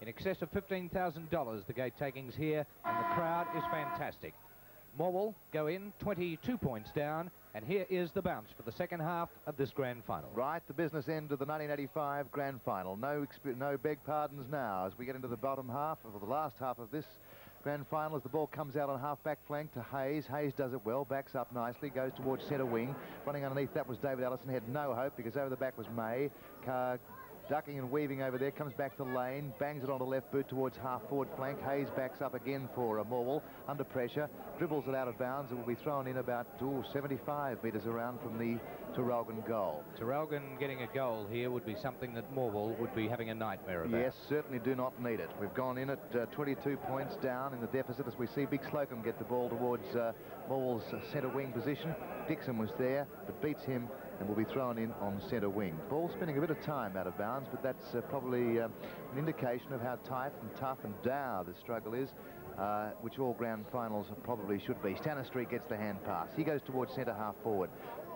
In excess of $15,000, the gate takings here, and the crowd is fantastic. Morwell go in 22 points down, and here is the bounce for the second half of this grand final. Right, the business end of the 1985 grand final. No beg pardons now as we get into the bottom half, or the last half of this grand final, as the ball comes out on half-back flank to Hayes. Hayes does it well, backs up nicely, goes towards centre wing. Running underneath that was David Allison, had no hope because over the back was May. Ducking and weaving over there, comes back to Lane, bangs it on the left boot towards half-forward flank. Hayes backs up again for Morwell, under pressure, dribbles it out of bounds. It will be thrown in about 75 metres around from the Traralgon goal. Traralgon getting a goal here would be something that Morwell would be having a nightmare about. Yes, certainly do not need it. We've gone in at 22 points down in the deficit as we see Big Slocum get the ball towards Morwell's centre wing position. Dixon was there, but beats him and will be thrown in on centre wing. Ball spending a bit of time out of bounds, but that's probably an indication of how tight and tough and dour the struggle is, which all grand finals probably should be. Stanistreet gets the hand pass. He goes towards centre half forward.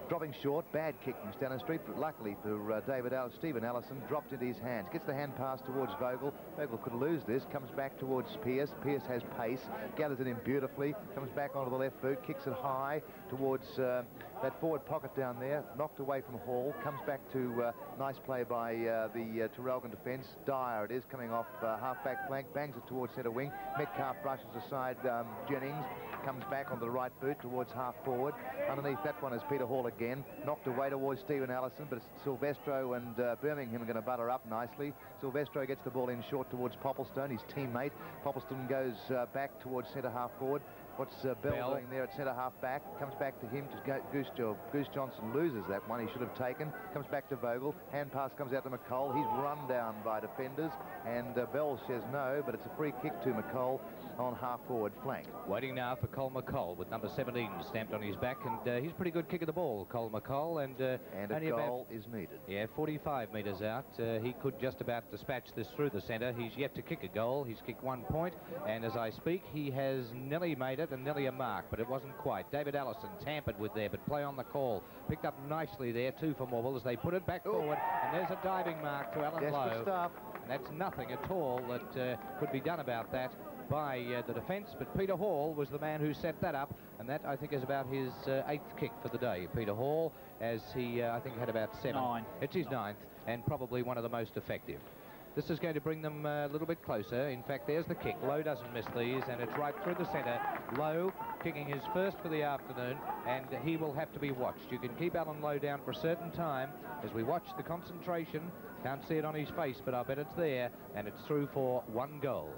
Dropping short, bad kick from Stanistreet, but luckily for Stephen Allison, dropped into his hands. Gets the hand pass towards Vogel. Vogel could lose this, comes back towards Pearce. Pearce has pace, gathers it in beautifully, comes back onto the left boot, kicks it high towards that forward pocket down there, knocked away from Hall, comes back to nice play by the Traralgon defence. Dyer it is, coming off half-back flank, bangs it towards centre wing. Metcalf brushes aside Jennings, comes back onto the right boot towards half-forward. Underneath that one is Peter Hall again, knocked away towards Stephen Allison, but it's Silvestro and Birmingham are going to butter up nicely. Silvestro gets the ball in short towards Popplestone, his teammate. Popplestone goes back towards centre half-forward. What's Bell doing there at centre half back? Comes back to him to Goose Job. Goose Johnson loses that one. He should have taken. Comes back to Vogel. Hand pass comes out to McColl. He's run down by defenders, and Bell says no, but it's a free kick to McColl on half-forward flank. Waiting now for Cole McColl with number 17 stamped on his back, and he's a pretty good kick of the ball, Cole McColl, and a goal is needed. Yeah, 45 metres out. He could just about dispatch this through the centre. He's yet to kick a goal. He's kicked 1 point, and as I speak, he has nearly made it and nearly a mark, but it wasn't quite. David Allison tampered with there, but play on the call. Picked up nicely there, too, for Morwell as they put it back forward, and there's a diving mark to Alan Lowe. Stuff. And that's nothing at all that could be done about that by the defence, but Peter Hall was the man who set that up, and that, I think, is about his 8th kick for the day. Peter Hall, as he, I think, had about 7. 9. It's his 9th, and probably one of the most effective. This is going to bring them a little bit closer. In fact, there's the kick. Lowe doesn't miss these, and it's right through the centre. Lowe kicking his first for the afternoon, and he will have to be watched. You can keep Alan Lowe down for a certain time as we watch the concentration. Can't see it on his face, but I bet it's there, and it's through for 1 goal.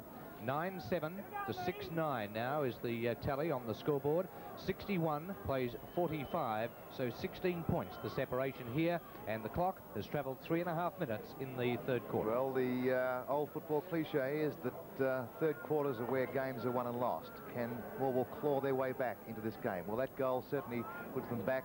9-7 to 6-9 now is the tally on the scoreboard. 61 plays 45, so 16 points the separation here, and the clock has travelled 3.5 minutes in the third quarter. Well, the old football cliche is that third quarters are where games are won and lost. Can Morwell claw their way back into this game? Well, that goal certainly puts them back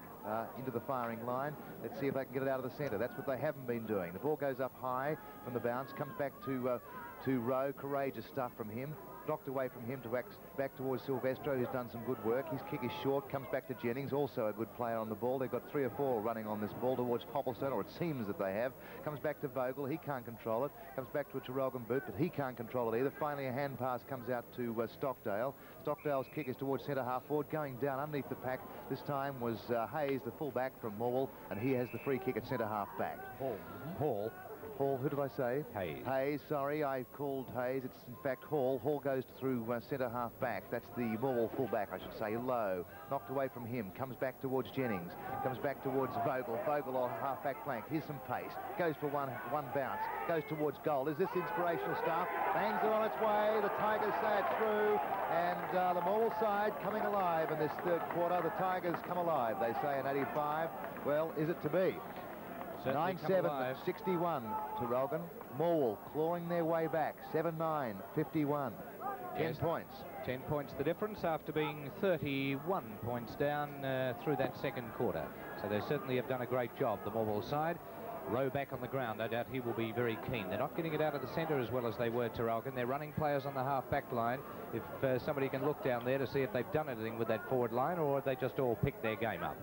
into the firing line. Let's see if they can get it out of the centre. That's what they haven't been doing. The ball goes up high from the bounce, comes back to Rowe. Courageous stuff from him. Knocked away from him to back towards Silvestro, who's done some good work. His kick is short, comes back to Jennings, also a good player on the ball. They've got 3 or 4 running on this ball towards Popplestone, or it seems that they have. Comes back to Vogel, he can't control it. Comes back to a Traralgon boot, but he can't control it either. Finally, a hand pass comes out to Stockdale. Stockdale's kick is towards centre half forward, going down underneath the pack. This time was Hayes, the full-back from Morwell, and he has the free kick at centre half back. Hall, who did I say? Hayes. Hayes, sorry, I called Hayes. It's in fact Hall. Hall goes through centre half back. That's the Morwell full-back, I should say. Low. Knocked away from him. Comes back towards Jennings. Comes back towards Vogel. Vogel on half-back flank. Here's some pace. Goes for one bounce. Goes towards goal. Is this inspirational stuff? Bangs it on its way. The Tigers say it's through. And the Morwell side coming alive in this third quarter. The Tigers come alive, they say, in 85. Well, is it to be? 9-7, 61 to Traralgon. Morwell clawing their way back. 7-9, 51. 10 points. 10 points the difference after being 31 points down through that second quarter. So they certainly have done a great job, the Morwell side. Lowe back on the ground. No doubt he will be very keen. They're not getting it out of the centre as well as they were Traralgon. They're running players on the half-back line. If somebody can look down there to see if they've done anything with that forward line, or they just all picked their game up.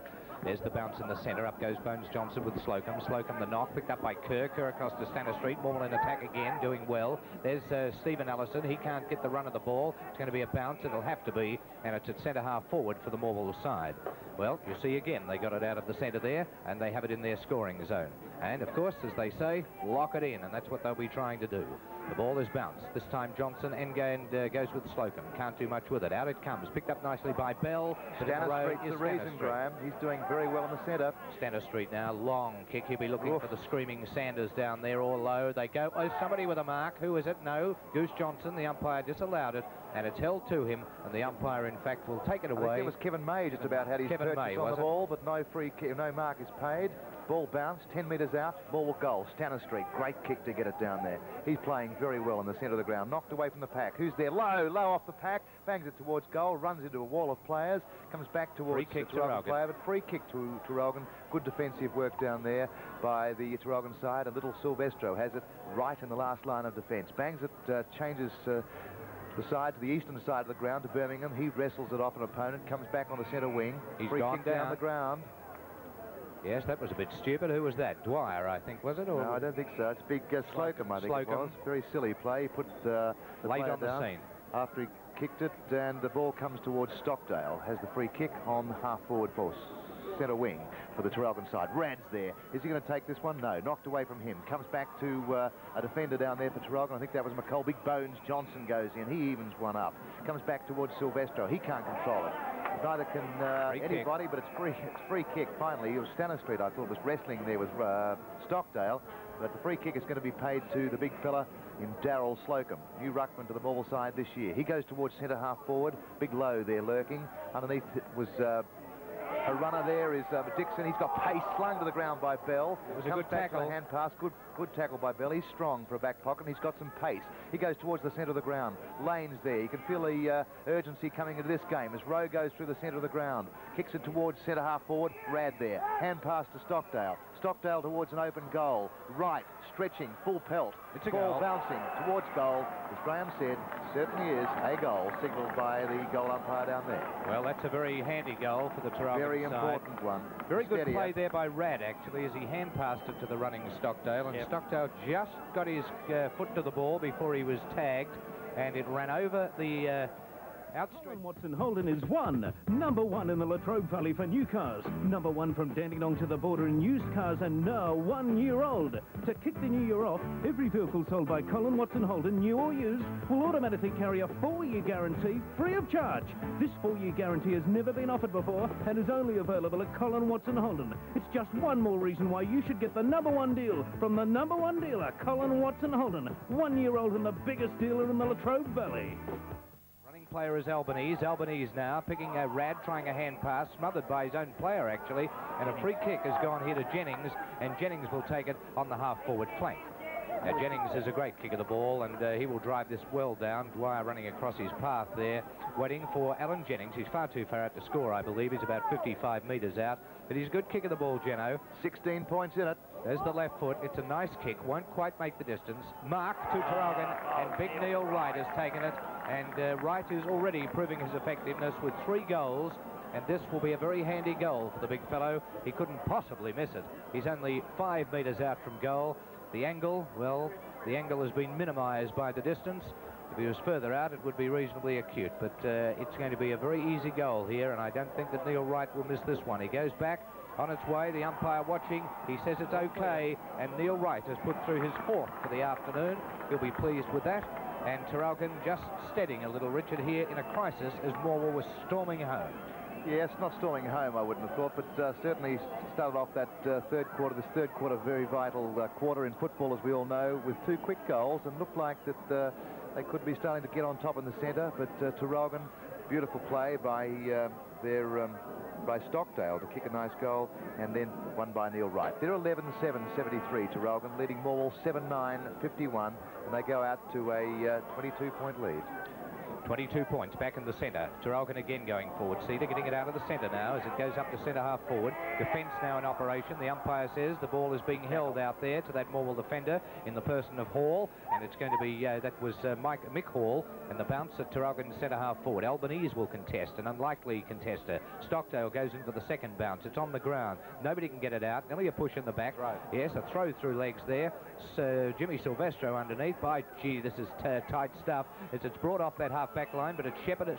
There's the bounce in the centre. Up goes Bones Johnson with Slocum. Slocum the knock, picked up by Kerr. Kerr across to Stanner Street. Morwell in attack again, doing well. There's Stephen Allison. He can't get the run of the ball. It's going to be a bounce. It'll have to be. And it's at centre half forward for the Morwell side. Well, you see again, they got it out of the centre there, and they have it in their scoring zone. And, of course, as they say, lock it in, and that's what they'll be trying to do. The ball is bounced. This time Johnson goes with Slocum. Can't do much with it. Out it comes. Picked up nicely by Bell. Stanner Street's the reason, Graham. He's doing very well in the centre. Stanner Street now. Long kick. He'll be looking for the screaming Sanders down there, all low. They go. Oh, somebody with a mark. Who is it? No. Goose Johnson. The umpire disallowed it, and it's held to him, and the umpire, in fact, will take it away. I think it was Kevin May just about had his purchase on the ball, but no free kick, no mark is paid. Ball bounced, 10 metres out, ball will goal. Stanner Street, great kick to get it down there. He's playing very well in the centre of the ground. Knocked away from the pack. Who's there? Low off the pack. Bangs it towards goal, runs into a wall of players, comes back towards the Traralgon player, but free kick to Traralgon. Good defensive work down there by the Traralgon side. And little Silvestro has it right in the last line of defence. Bangs it, changes the side to the eastern side of the ground to Birmingham. He wrestles it off an opponent, comes back on the centre wing. He's free gone kick down the ground. Yes, that was a bit stupid. Who was that? Dwyer, I think, was it? Or no, I don't think so. It's big Slocum, I think it was. Very silly play. He put the late player on the down scene after he kicked it, and the ball comes towards Stockdale. Has the free kick on half forward for centre wing for the Traralgon side. Rad's there. Is he going to take this one? No. Knocked away from him. Comes back to a defender down there for Traralgon. I think that was McCall. Big Bones Johnson goes in. He evens one up. Comes back towards Silvestro. He can't control it. Neither can anybody, but it's free kick. Finally, it was Stanner Street, I thought, was wrestling there with Stockdale, but the free kick is going to be paid to the big fella in Darryl Slocum, new ruckman to the Morwell side this year. He goes towards centre half forward. Big Low there lurking. Underneath it was a runner there is Dixon. He's got pace, slung to the ground by Bell. It was a good tackle. A hand pass. Good tackle by Bell. He's strong for a back pocket, and he's got some pace. He goes towards the centre of the ground. Lane's there. You can feel the urgency coming into this game as Rowe goes through the centre of the ground. Kicks it towards centre half forward. Rad there. Hand pass to Stockdale. Stockdale towards an open goal. Right, stretching, full pelt. It's a ball goal. Bouncing towards goal. As Graham said, certainly is a goal, signalled by the goal umpire down there. Well, that's a very handy goal for the Traralgon Very side. important one. Very good play there by Rad, actually, as he hand passed it to the running Stockdale, and Stockdale just got his foot to the ball before he was tagged, and it ran over the outstretched. Watson Holden is number one in the Latrobe Valley for new cars, number one from Dandenong to the border in used cars, and now 1 year old. To kick the new year off, every vehicle sold by Colin Watson Holden, new or used, will automatically carry a 4-year guarantee free of charge. This 4-year guarantee has never been offered before and is only available at Colin Watson Holden. It's just one more reason why you should get the number one deal from the number one dealer, Colin Watson Holden. 1 year old and the biggest dealer in the Latrobe Valley. Player is Albanese now picking a Rad, trying a hand pass, smothered by his own player actually, and a free kick has gone here to Jennings, and Jennings will take it on the half forward flank. Now Jennings is a great kick of the ball, and he will drive this well down. Dwyer running across his path there, waiting for Alan Jennings. He's far too far out to score, I believe. He's about 55 metres out, but he's a good kick of the ball, Jeno. 16 points in it. There's the left foot. It's a nice kick. Won't quite make the distance. Mark to Traralgon, and Big Neil Wright has taken it. And Wright is already proving his effectiveness with 3 goals. And this will be a very handy goal for the big fellow. He couldn't possibly miss it. He's only 5 metres out from goal. The angle, well, the angle has been minimised by the distance. If he was further out, it would be reasonably acute. But it's going to be a very easy goal here, and I don't think that Neil Wright will miss this one. He goes back. On its way, the umpire watching. He says it's okay, and Neil Wright has put through his 4th for the afternoon. He'll be pleased with that. And Traralgon just steadying a little, Richard, here in a crisis as Morwell was storming home. Yes, not storming home, I wouldn't have thought, but certainly started off that third quarter, very vital quarter in football, as we all know, with 2 quick goals, and looked like that they could be starting to get on top in the centre, but Traralgon, beautiful play by by Stockdale to kick a nice goal, and then won by Neil Wright. They're 11-7, 73 Traralgon, leading Morwell 7-9, 51, and they go out to a 22-point lead. 22 points back in the centre. Traralgon again going forward. See, they're getting it out of the centre now as it goes up to centre half forward. Defence now in operation. The umpire says the ball is being held out there to that Morwell defender in the person of Hall, and it's going to be, that was Mick Hall, and the bounce at Traralgon centre half forward. Albanese will contest, an unlikely contester. Stockdale goes in for the second bounce. It's on the ground. Nobody can get it out. Nearly a push in the back. Right. Yes, a throw through legs there. Jimmy Silvestro underneath. By gee, this is tight stuff. It's brought off that half-back line, but it's shepherded,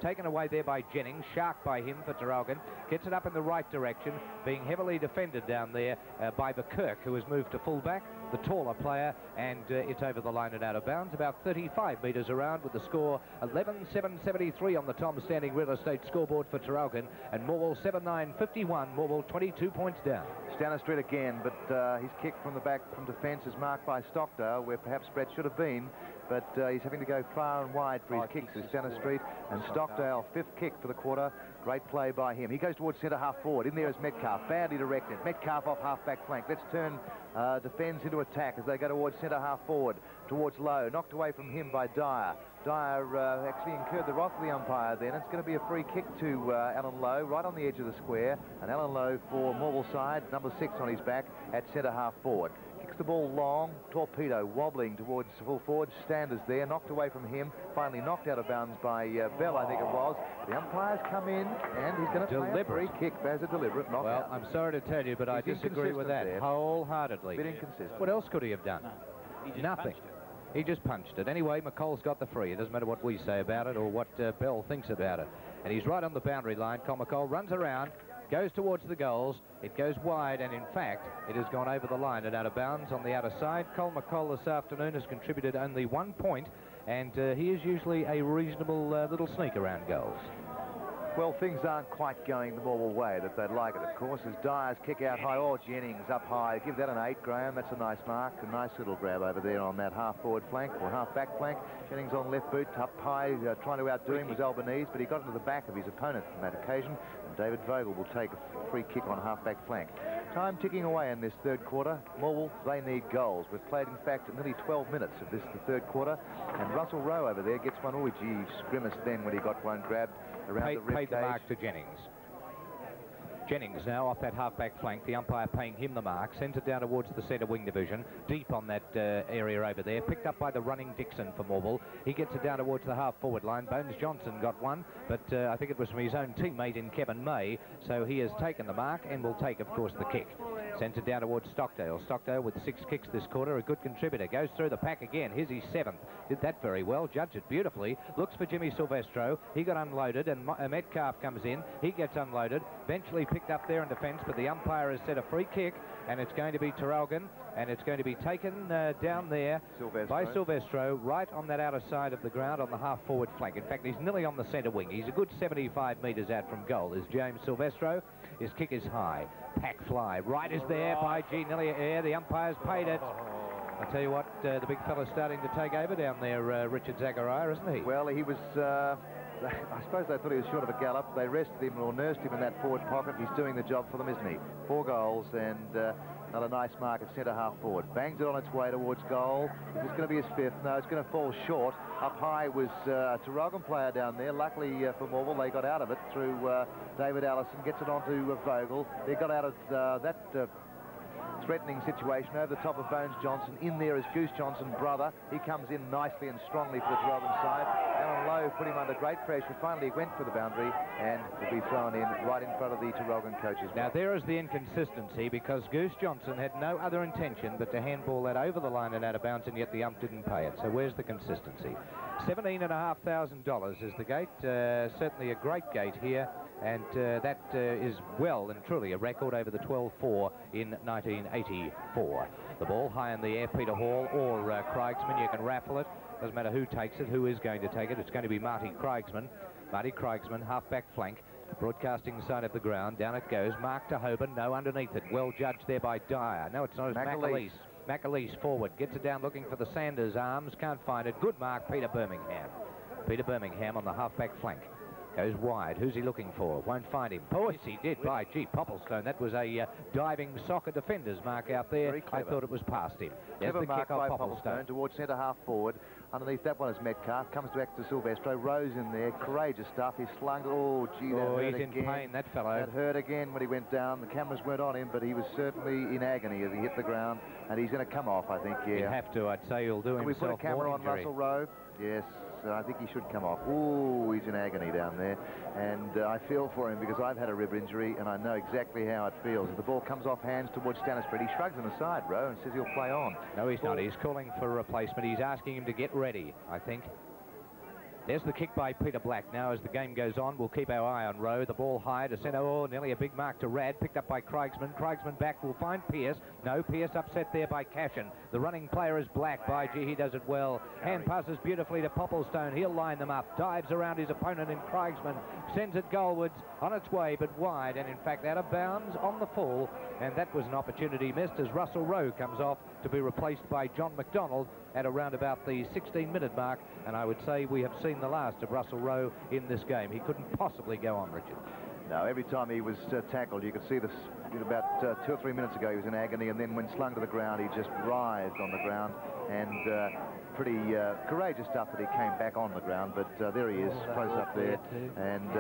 taken away there by Jennings. Shark by him for Traralgon. Gets it up in the right direction, being heavily defended down there by Kirk, who has moved to fullback, the taller player, and it's over the line and out of bounds, about 35 metres around, with the score 11-7-73 on the Tom Standing Real Estate scoreboard for Traralgon, and Morwell 7-9-51, Morwell 22 points down. Stanistreet again, but his kick from the back from defence is marked by Stockdale, where perhaps Brett should have been, but he's having to go far and wide for his kicks. Is Stanistreet, and Stockdale, fifth kick for the quarter. Great play by him. He goes towards centre half forward. In there is Metcalf, badly directed. Metcalf off half back flank. Let's turn defence into attack as they go towards centre half forward, towards Lowe. Knocked away from him by Dyer. Dyer actually incurred the wrath of the umpire then. It's going to be a free kick to Alan Lowe, right on the edge of the square. And Alan Lowe for Morwell side, number 6 on his back at centre half forward. Kicks the ball long, torpedo wobbling towards full forward. Standers there, knocked away from him, finally knocked out of bounds by Bell, I think it was. The umpires come in, and he's going to play a free kick as a deliberate knockout. Well, I'm sorry to tell you, but I disagree with that wholeheartedly. Bit inconsistent. What else could he have done? No, he just Nothing. punched it. He just punched it. Anyway, McCall's got the free. It doesn't matter what we say about it or what Bell thinks about it. And he's right on the boundary line. Col McCall runs around, goes towards the goals. It goes wide, and in fact, it has gone over the line and out of bounds on the outer side. Col McCall this afternoon has contributed only 1 point, and he is usually a reasonable little sneak around goals. Well, things aren't quite going the Morwell way that they'd like it, of course, as Dyer's kick out high. Oh, Jennings up high. Give that an 8, Graham. That's a nice mark. A nice little grab over there on that half-forward flank or half-back flank. Jennings on left boot, up high, trying to outdo him was Albanese, but he got into the back of his opponent on that occasion. And David Vogel will take a free kick on half-back flank. Time ticking away in this third quarter. Morwell, they need goals. We've played, in fact, nearly 12 minutes of this, the third quarter. And Russell Rowe over there gets one. Oh, gee, grimaced then when he got one grabbed around the rib Paid the cage. mark to Jennings. Jennings now off that half-back flank, the umpire paying him the mark, sends it down towards the centre wing division, deep on that area over there, picked up by the running Dixon for Morwell. He gets it down towards the half-forward line. Bones Johnson got one, but I think it was from his own teammate in Kevin May, so he has taken the mark and will take, of course, the kick. Sends it down towards Stockdale. Stockdale with 6 kicks this quarter, a good contributor. Goes through the pack again. Here's his 7th. Did that very well. Judged it beautifully. Looks for Jimmy Silvestro. He got unloaded, and Metcalf comes in. He gets unloaded. Eventually picked up there in defence, but the umpire has set a free kick, and it's going to be Traralgon, and it's going to be taken down there by Silvestro, right on that outer side of the ground on the half-forward flank. In fact, he's nearly on the centre wing. He's a good 75 metres out from goal, is James Silvestro. His kick is high. Pack fly. Right is there by G. Nearly air. The umpire's paid it. I tell you what, the big fella's starting to take over down there, Richard Zachariah, isn't he? Well, he was... I suppose they thought he was short of a gallop. They rested him or nursed him in that forward pocket. He's doing the job for them, isn't he? 4 goals and another nice mark at centre half forward. Bangs it on its way towards goal. Is this going to be his 5th? No, it's going to fall short. Up high was a Traralgon player down there. Luckily for Morwell, they got out of it through David Allison. Gets it onto Vogel. They got out of that threatening situation over the top of Bones Johnson. In there is Goose Johnson, brother. He comes in nicely and strongly for the Traralgon side. Alan Lowe put him under great pressure. Finally went for the boundary and will be thrown in right in front of the Traralgon coaches. Now there is the inconsistency, because Goose Johnson had no other intention but to handball that over the line and out of bounds, and yet the ump didn't pay it. So where's the consistency? $17,500 is the gate. Certainly a great gate here. And that is well and truly a record over the 12-4 in 1984. The ball high in the air, Peter Hall or Craigsman. You can raffle it. Doesn't matter who takes it, who is going to take it. It's going to be Marty Craigsman. Marty Craigsman, half-back flank. Broadcasting side of the ground. Down it goes. Mark to Hoban. No underneath it. Well judged there by Dyer. No, it's not. It's McAleese. McAleese forward. Gets it down looking for the Sanders arms. Can't find it. Good mark, Peter Birmingham. Peter Birmingham on the half-back flank. Goes wide. Who's he looking for? Won't find him. Oh, yes, he did. By G. Popplestone. That was a diving soccer defender's mark out there. I thought it was past him. There's the kick mark off by Popplestone towards centre half forward. Underneath that one is Metcalf. Comes back to Silvestro. Rose in there. Courageous stuff. He's slung it. Oh, gee, that hurt he's again. in pain, that fellow. That hurt again when he went down. The cameras weren't on him, but he was certainly in agony as he hit the ground. And he's going to come off, I think, yeah. He'd have to. I'd say he'll do Can himself we put a camera on injury. Russell Rowe? Yes. I think he should come off. Ooh, he's in agony down there. And I feel for him because I've had a rib injury and I know exactly how it feels. If the ball comes off hands towards Stanistreet, he shrugs him aside, Rowe, and says he'll play on. No, he's not. He's calling for a replacement. He's asking him to get ready, I think. There's the kick by Peter Black. Now, as the game goes on, we'll keep our eye on Rowe. The ball high to centre. Oh, nearly a big mark to Rad. Picked up by Craigsman. Craigsman back will find Pearce. No, Pearce upset there by Cashin. The running player is Black. By gee, he does it well. Hand passes beautifully to Popplestone. He'll line them up. Dives around his opponent in Craigsman. Sends it goalwards on its way, but wide. And in fact, out of bounds on the full. And that was an opportunity missed as Russell Rowe comes off to be replaced by John McDonald at around about the 16-minute mark. And I would say we have seen the last of Russell Rowe in this game. He couldn't possibly go on, Richard. No, every time he was tackled, you could see this about 2 or 3 minutes ago, he was in agony, and then when slung to the ground, he just writhed on the ground, and pretty courageous stuff that he came back on the ground, but there he is, close up there, and,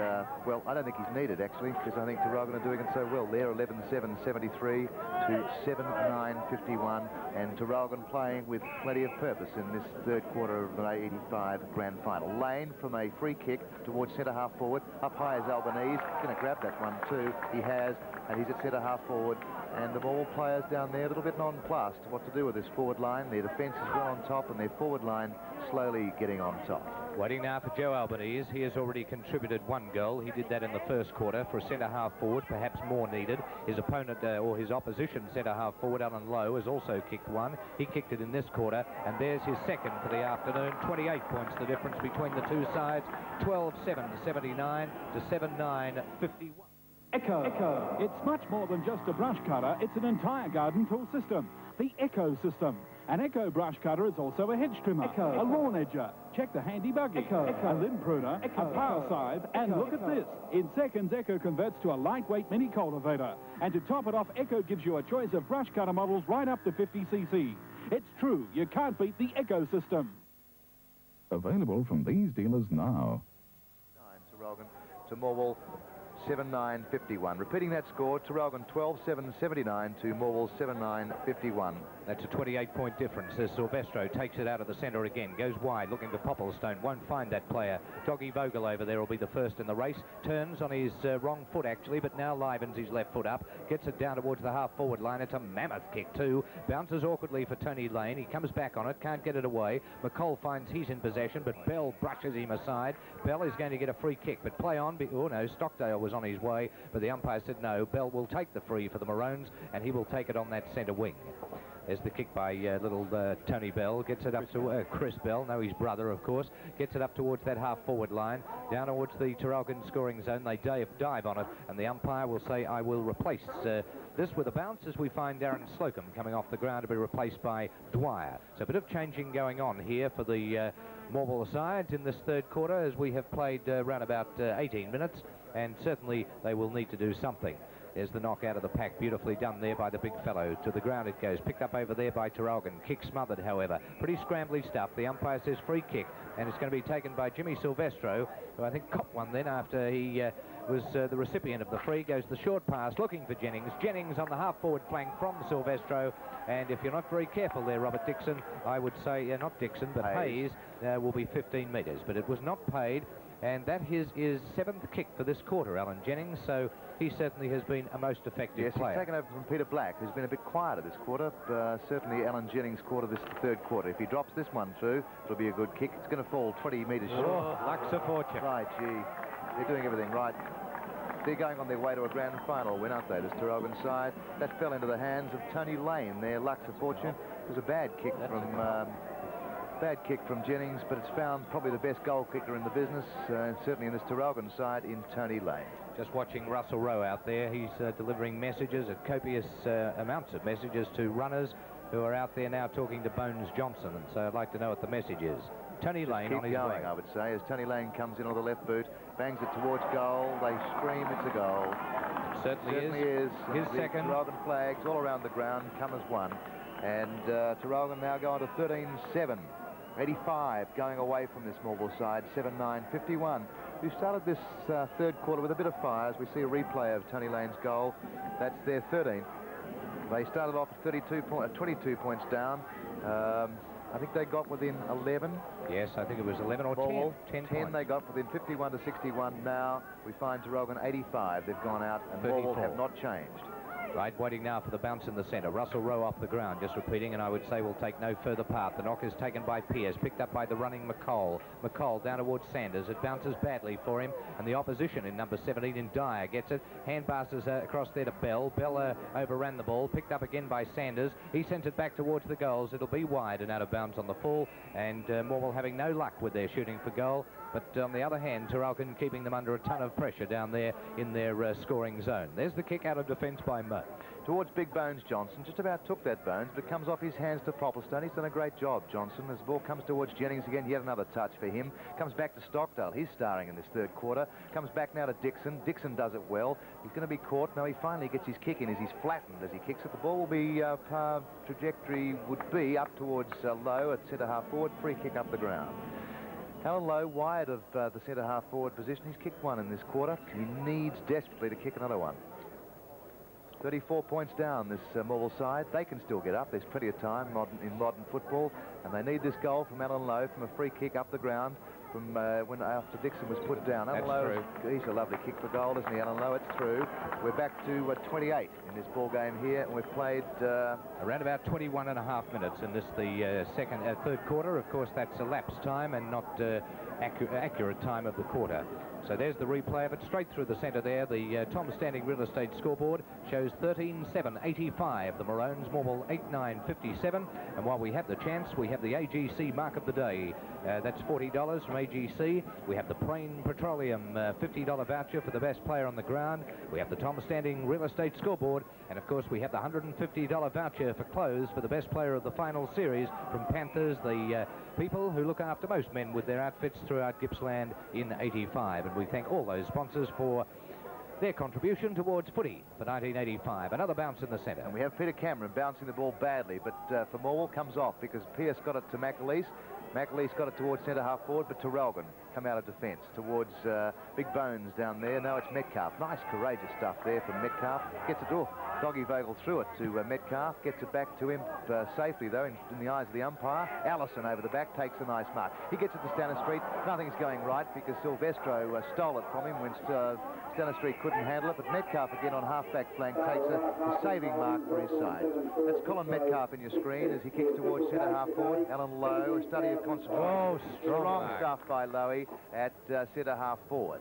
well, I don't think he's needed, actually, because I think Traralgon are doing it so well there, 11-7-73 to 7-9-51, and Traralgon playing with plenty of purpose in this third quarter of the 85 Grand Final. Lane from a free kick towards centre-half forward, up high is Albanese, going to grab that one too, he has, and he's at centre-half forward, and the Morwell players down there a little bit nonplussed what to do with this forward line. Their defence is well on top, and their forward line slowly getting on top. Waiting now for Joe Albanese. He has already contributed 1 goal. He did that in the first quarter for a centre-half forward, perhaps more needed. His opponent, or his opposition centre-half forward, Alan Lowe, has also kicked 1. He kicked it in this quarter, and there's his second for the afternoon. 28 points the difference between the two sides. 12-7-79 to 7-9-51. Echo. It's much more than just a brush cutter. It's an entire garden tool system. The Echo system. An Echo brush cutter is also a hedge trimmer, a lawn edger. Check the handy buggy, a limb pruner, a power scythe, and look at this. In seconds, Echo converts to a lightweight mini cultivator. And to top it off, Echo gives you a choice of brush cutter models right up to 50cc. It's true, you can't beat the Echo system. Available from these dealers now. Traralgon to Morwell 7-9-51. Repeating that score, Traralgon 12-7-79 to Morwell 7-9-51. That's a 28-point difference as Silvestro takes it out of the centre again. Goes wide, looking for Popplestone. Won't find that player. Doggy Vogel over there will be the first in the race. Turns on his wrong foot, actually, but now livens his left foot up. Gets it down towards the half-forward line. It's a mammoth kick, too. Bounces awkwardly for Tony Lane. He comes back on it. Can't get it away. McColl finds he's in possession, but Bell brushes him aside. Bell is going to get a free kick, but play on. Oh, no, Stockdale was on his way, but the umpire said no. Bell will take the free for the Maroons, and he will take it on that centre wing. There's the kick by little Tony Bell. Gets it up to Chris Bell. No, his brother, of course. Gets it up towards that half-forward line. Down towards the Traralgon scoring zone. They dive on it, and the umpire will say, I will replace this with a bounce as we find Darren Slocum coming off the ground to be replaced by Dwyer. So a bit of changing going on here for the Morwell sides in this third quarter as we have played around about 18 minutes, and certainly they will need to do something. There's the knock out of the pack, beautifully done there by the big fellow. To the ground it goes, picked up over there by Traralgon. Kick smothered, however. Pretty scrambly stuff. The umpire says free kick, and it's going to be taken by Jimmy Silvestro, who I think copped one then after he was the recipient of the free. Goes the short pass, looking for Jennings. Jennings on the half-forward flank from Silvestro, and if you're not very careful there, Robert Dixon, I would say, not Dixon, but Hayes will be 15 metres. But it was not paid. And that is his 7th kick for this quarter, Alan Jennings, so he certainly has been a most effective player. He's taken over from Peter Black, who's been a bit quieter this quarter. Certainly Alan Jennings' quarter this third quarter. If he drops this one through, it'll be a good kick. It's going to fall 20 metres short. Oh, luck's a fortune. Right, gee. They're doing everything right. They're going on their way to a grand final win, aren't they, this Traralgon side? That fell into the hands of Tony Lane. Their luck's a fortune. It was a bad kick from Jennings, but it's found probably the best goal kicker in the business, certainly in this Traralgon side, in Tony Lane. Just watching Russell Rowe out there. He's delivering messages, copious amounts of messages to runners who are out there now talking to Bones Johnson, and so I'd like to know what the message is. Tony Lane on his way, I would say, as Tony Lane comes in on the left boot, bangs it towards goal. They scream it's a goal. Certainly is. His second. Traralgon flags all around the ground come as one. And Traralgon now going to 13-7. 85 going away from this Morwell side, 7-9-51. Who started this third quarter with a bit of fire, as we see a replay of Tony Lane's goal. That's their 13th. They started off at 22 points down. I think they got within 11. Yes, I think it was 11 or Morwell, 10 10 they got within 51 to 61 now. We find Traralgon 85. They've gone out, and 34. Morwell have not changed. Right, waiting now for the bounce in the centre. Russell Rowe off the ground, just repeating, and I would say will take no further part. The knock is taken by Pearce, picked up by the running McCall. McCall down towards Sanders. It bounces badly for him, and the opposition in number 17 in Dyer gets it. Hand passes across there to Bell. Bell overran the ball, picked up again by Sanders. He sent it back towards the goals. It'll be wide and out of bounds on the full, and Morwell having no luck with their shooting for goal. But on the other hand, Traralgon keeping them under a ton of pressure down there in their scoring zone. There's the kick out of defence by Mo. Towards Big Bones Johnson, just about took that Bones, but it comes off his hands to Popplestone. He's done a great job, Johnson. As the ball comes towards Jennings again, yet another touch for him. Comes back to Stockdale. He's starring in this third quarter. Comes back now to Dixon. Dixon does it well. He's going to be caught. Now he finally gets his kick in as he's flattened as he kicks it. The ball will be, trajectory would be up towards Lowe at centre-half forward. Free kick up the ground. Alan Lowe wide of the centre-half forward position. He's kicked one in this quarter. He needs desperately to kick another one. 34 points down, this Morwell side. They can still get up. There's plenty of time in modern football, and they need this goal from Alan Lowe from a free kick up the ground from when after Dixon was put down. Alan Lowe, he's a lovely kick for goal, isn't he, Alan Lowe? It's through. We're back to 28 in this ball game here, and we've played around about 21 and a half minutes in this, the third quarter. Of course, that's elapsed time and not accurate time of the quarter. So there's the replay of it straight through the centre there. The Tom Standing Real Estate scoreboard shows 13-7-85. The Maroons, Morwell 8-9-57. And while we have the chance, we have the AGC mark of the day. That's $40 from AGC. We have the Plain Petroleum $50 voucher for the best player on the ground. We have the Tom Standing Real Estate scoreboard. And of course, we have the $150 voucher for clothes for the best player of the final series from Panthers, the people who look after most men with their outfits throughout Gippsland in 85. And we thank all those sponsors for their contribution towards footy for 1985. Another bounce in the centre. And we have Peter Cameron bouncing the ball badly, but for Morwell comes off because Pearce got it to McAleese. McAleese got it towards centre-half forward, but Traralgon come out of defence towards Big Bones down there. Now it's Metcalf. Nice, courageous stuff there from Metcalf. Gets it off. Doggy Vogel threw it to Metcalf. Gets it back to him safely, though, in the eyes of the umpire. Allison over the back takes a nice mark. He gets it to Stanistreet. Nothing's going right because Silvestro stole it from him when Stanistreet couldn't handle it, but Metcalf again on half-back flank takes a saving mark for his side. That's Colin Metcalf in your screen as he kicks towards centre-half forward. Alan Lowe, a study of concentration. Oh, strong stuff by Lowe at centre-half forward.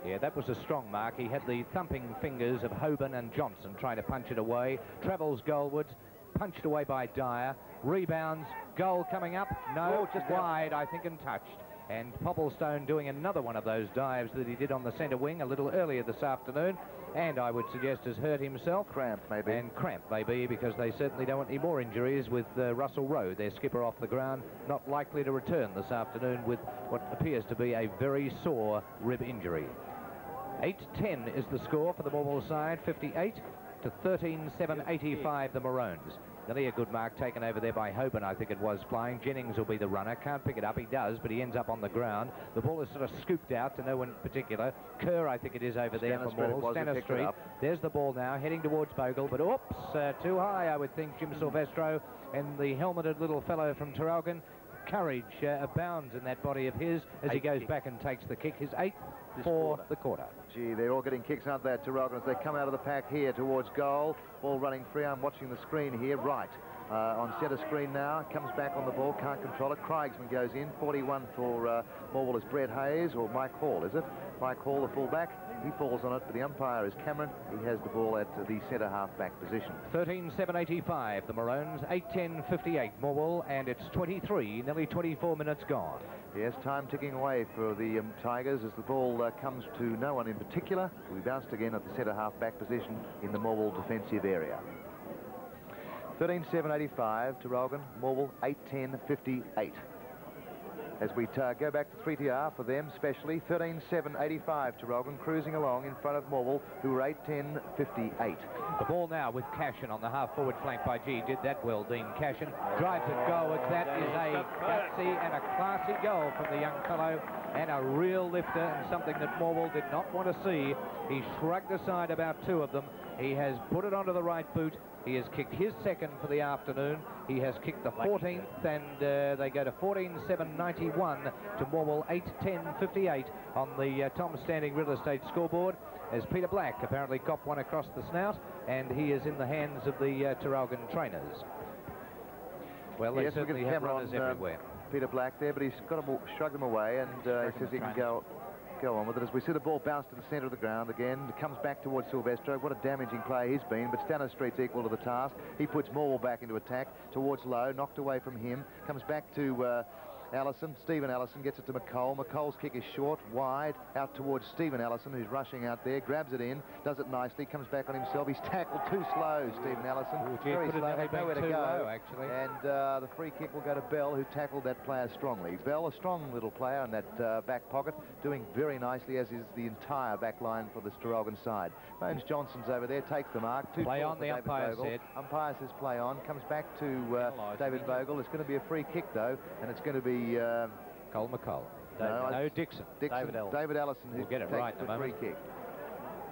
Yeah, that was a strong mark. He had the thumping fingers of Hoban and Johnson trying to punch it away. Travels goalwards, punched away by Dyer. Rebounds, goal coming up. No, just wide, I think, and touched. And Popplestone doing another one of those dives that he did on the centre wing a little earlier this afternoon. And I would suggest has hurt himself. Cramp, maybe. And cramp, maybe, because they certainly don't want any more injuries with Russell Rowe, their skipper, off the ground, not likely to return this afternoon with what appears to be a very sore rib injury. 8-10 is the score for the Morwell side, 58 to 13-7-85 the Maroons. Nearly a good mark taken over there by Hoban, I think it was, flying. Jennings will be the runner. Can't pick it up. He does, but he ends up on the ground. The ball is sort of scooped out to no one in particular. Kerr, I think it is over there for Morwell. Stanistreet. There's the ball now, heading towards Bogle, but oops, too high, I would think, Jim Silvestro. And the helmeted little fellow from Traralgon, courage abounds in that body of his as he goes back and takes the kick. His 8th for the quarter. Gee, they're all getting kicks, aren't they, at Traralgon, as they come out of the pack here towards goal. Ball running free. I'm watching the screen here. Right. On centre screen now. Comes back on the ball. Can't control it. Craigsman goes in. 41 for Morwell is Brett Hayes, or Mike Hall, is it? Mike Hall, the fullback. He falls on it, but the umpire is Cameron. He has the ball at the centre half-back position. 13-7-85, the Maroons. 8-10-58, Morwell, and it's 23, nearly 24 minutes gone. Yes, time ticking away for the Tigers as the ball comes to no one in particular. We bounced again at the centre half-back position in the Morwell defensive area. 13-7-85, Traralgon, Morwell 8-10-58. as we go back to 3TR for them specially. 13.785 Traralgon cruising along in front of Morwell, who were 8.10.58. The ball now with Cashin on the half-forward flank by G. Did that well, Dean Cashin. Drives it goalwards. That is a gutsy and a classy goal from the young fellow, and a real lifter, and something that Morwell did not want to see. He shrugged aside about 2 of them. He has put it onto the right boot. He has kicked his second for the afternoon. He has kicked the 14th, and they go to 14.791 to Morwell 8.10.58 on the Tom Standing Real Estate scoreboard, as Peter Black apparently got one across the snout, and he is in the hands of the Traralgon trainers. Well, they certainly have runners everywhere. Peter Black there, but he's got to shrug them away, and he says he can go on with it. As we see the ball bounce to the centre of the ground again, it comes back towards Silvestro. What a damaging play he's been, but Stanistreet's equal to the task. He puts Morwell back into attack towards Lowe, knocked away from him, comes back to Allison. Stephen Allison gets it to McColl. McColl's kick is short, wide, out towards Stephen Allison, who's rushing out there, grabs it in, does it nicely, comes back on himself. He's tackled too slow, Stephen Allison. Very slow, had nowhere to go. Actually. And the free kick will go to Bell, who tackled that player strongly. Bell, a strong little player in that back pocket, doing very nicely, as is the entire back line for the Traralgon side. Bones Johnson's over there, takes the mark. Play on, the umpire said. Umpire says play on, comes back to David Bogle. It's going to be a free kick, though, and it's going to be Cole McColl. No, Dixon. David Allison, who will get it right in a moment. Free kick.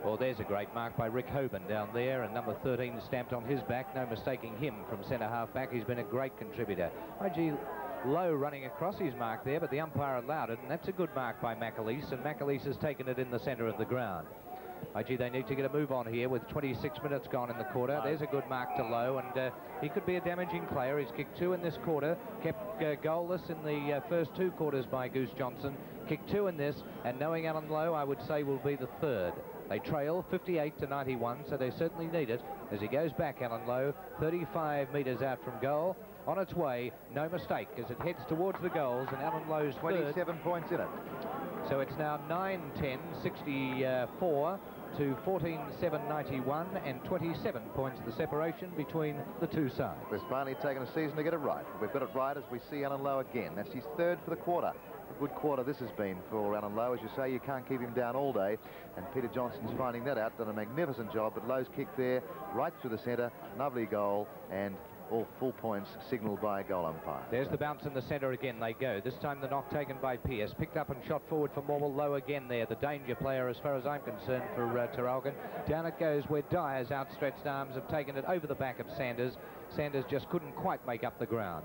Well, there's a great mark by Rick Hoban down there, and number 13 stamped on his back. No mistaking him from centre half back. He's been a great contributor. IG Lowe running across his mark there, but the umpire allowed it, and that's a good mark by McAleese, and McAleese has taken it in the centre of the ground. IG, they need to get a move on here with 26 minutes gone in the quarter. There's a good mark to Lowe, and he could be a damaging player. He's kicked 2 in this quarter, kept goalless in the first 2 quarters by Goose Johnson, kicked 2 in this, and knowing Alan Lowe, I would say will be the 3rd. They trail 58-91, so they certainly need it. As he goes back, Alan Lowe, 35 metres out from goal, on its way, no mistake, as it heads towards the goals, and Alan Lowe's 27 points in it. So it's now 9-10-64 to 14-7-91, and 27 points the separation between the 2 sides. It's finally taken a season to get it right. We've got it right as we see Alan Lowe again. That's his 3rd for the quarter. A good quarter this has been for Alan Lowe. As you say, you can't keep him down all day, and Peter Johnson's finding that out. Done a magnificent job, but Lowe's kick there, right through the centre, lovely goal, and all full points signalled by a goal umpire. There's the bounce in the centre again. They go. This time the knock taken by Pearce. Picked up and shot forward for Morwell. Low again there. The danger player as far as I'm concerned for Traralgon. Down it goes where Dyer's outstretched arms have taken it over the back of Sanders. Sanders just couldn't quite make up the ground.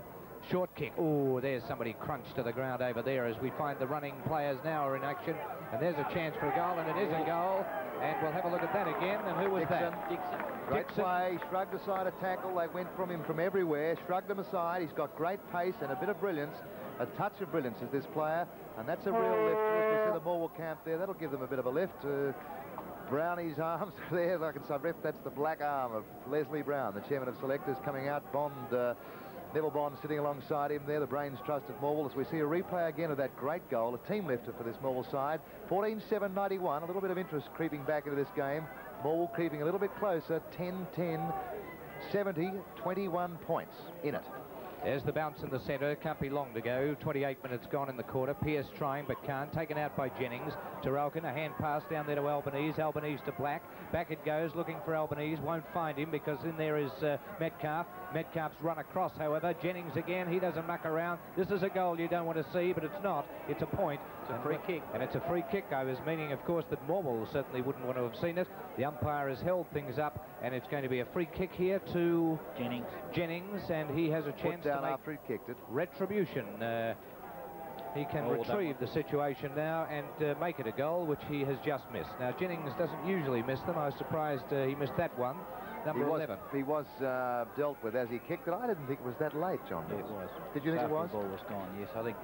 Short kick. Oh, there's somebody crunched to the ground over there as we find the running players now are in action. And there's a chance for a goal, and it is a goal. And we'll have a look at that again. And who was that? Dixon. Great play. Shrugged aside a tackle. They went from him from everywhere. Shrugged him aside. He's got great pace and a bit of brilliance. A touch of brilliance is this player. And that's a real lift. As we see the Morwell camp there, that'll give them a bit of a lift. Brownie's arms there. Like it's that's the black arm of Leslie Brown, the chairman of selectors, coming out. Neville Bond sitting alongside him there, the brains trust of Morwell, as we see a replay again of that great goal, a team lifter for this Morwell side. 14-7-91, a little bit of interest creeping back into this game. Morwell creeping a little bit closer, 10-10, 70, 21 points in it. There's the bounce in the centre. Can't be long to go. 28 minutes gone in the quarter. Pearce trying but can't. Taken out by Jennings. Traralgon, a hand pass down there to Albanese. Albanese to Black. Back it goes, looking for Albanese. Won't find him because in there is Metcalf. Metcalf's run across, however. Jennings again. He doesn't muck around. This is a goal you don't want to see, but it's not. It's a point. It's a free kick. And it's a free kick. I was meaning, of course, that Morwell certainly wouldn't want to have seen it. The umpire has held things up, and it's going to be a free kick here to Jennings, and he has a chance to make after he kicked it. Retribution. He can retrieve the situation now and make it a goal, which he has just missed. Now, Jennings doesn't usually miss them. I was surprised he missed that one. Number 11. He was dealt with as he kicked it. I didn't think it was that late, John. It was. Did you think it was? The ball was gone, yes. I think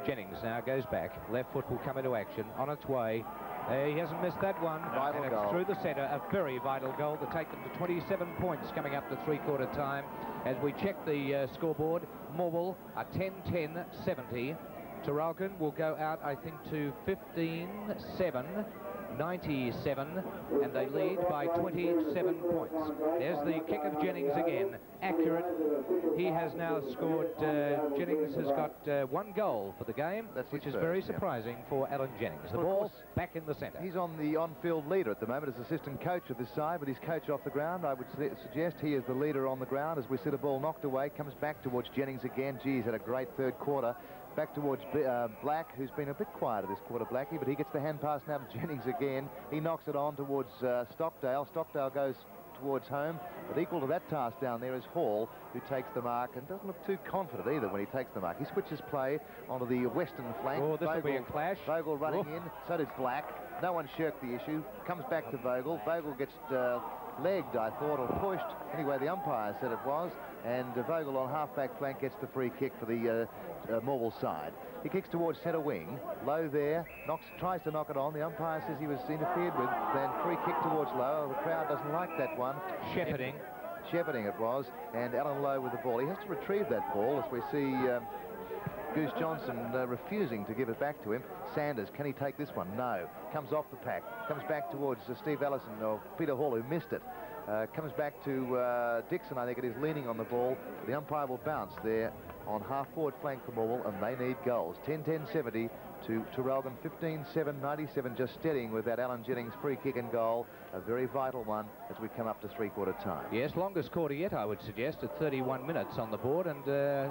Jennings now goes back. Left foot will come into action. On its way. He hasn't missed that one. Vital and goal. It's through the centre. A very vital goal to take them to 27 points coming up to three-quarter time. As we check the scoreboard, Morwell are 10-10-70. Traralgon will go out, I think, to 15-7. 97, and they lead by 27 points. There's the kick of Jennings again, accurate. He has now scored, Jennings has got 1 goal for the game, which is very surprising for Alan Jennings. The ball back in the centre. He's on the on-field leader at the moment as assistant coach of this side, with his coach off the ground. I would suggest he is the leader on the ground as we see the ball knocked away, comes back towards Jennings again. Gee, he's had a great third quarter. Back towards Black, who's been a bit quieter this quarter, Blackie, but he gets the hand pass now to Jennings again. He knocks it on towards Stockdale. Stockdale goes towards home, but equal to that task down there is Hall, who takes the mark and doesn't look too confident either when he takes the mark. He switches play onto the western flank. Oh, this will be a clash. Vogel running in, so does Black. No one shirked the issue. Comes back to Vogel. Vogel gets legged, I thought, or pushed. Anyway, the umpire said it was, and Vogel on half-back flank gets the free kick for the Morwell side. He kicks towards centre wing. Low there, tries to knock it on. The umpire says he was interfered with. Then free kick towards Lowe. The crowd doesn't like that one. Shepherding it was, and Alan Lowe with the ball. He has to retrieve that ball as we see Goose Johnson refusing to give it back to him. Sanders, can he take this one? No. Comes off the pack. Comes back towards Steve Allison, or Peter Hall, who missed it. Comes back to Dixon, I think it is, leaning on the ball. The umpire will bounce there on half-forward flank for Morwell, and they need goals. 10-10-70 to Traralgon, 15-7-97, just steadying with that Alan Jennings free kick and goal. A very vital one as we come up to three-quarter time. Yes, longest quarter yet, I would suggest, at 31 minutes on the board, and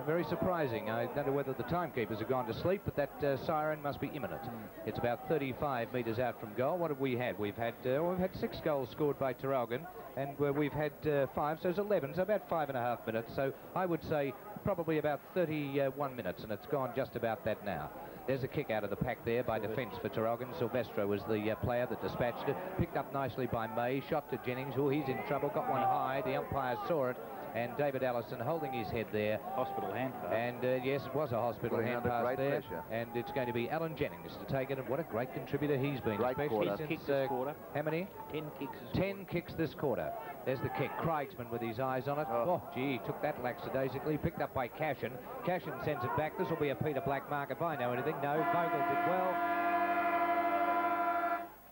very surprising. I don't know whether the timekeepers have gone to sleep, but that siren must be imminent. It's about 35 metres out from goal. What have we had? We've had 6 goals scored by Traralgon, and we've had 5, so it's 11, so about 5.5 minutes. So I would say probably about 31 minutes, and it's gone just about that now. There's a kick out of the pack there by defence for Traralgon. Silvestro was the player that dispatched it. Picked up nicely by May. Shot to Jennings. Oh, he's in trouble. Got one high. The umpire saw it. And David Allison holding his head there. Hospital hand pass. And yes, it was a hospital hand pass there. Pressure. And it's going to be Alan Jennings to take it. And what a great contributor he's been. Great quarter. Since, kicks this quarter. How many? 10 kicks. 10 kicks this quarter. There's the kick. Craigsman with his eyes on it. Oh, gee, took that lackadaisically. Picked up by Cashin. Cashin sends it back. This will be a Peter Black mark if I know anything. No, Vogel did well,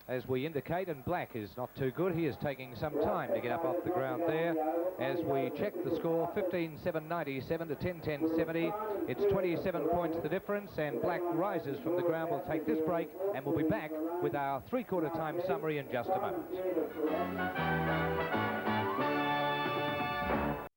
as we indicate, and Black is not too good. He is taking some time to get up off the ground there. As we check the score, 15-7-97 to 10-10-70. It's 27 points the difference, and Black rises from the ground. We'll take this break, and we'll be back with our three-quarter time summary in just a moment.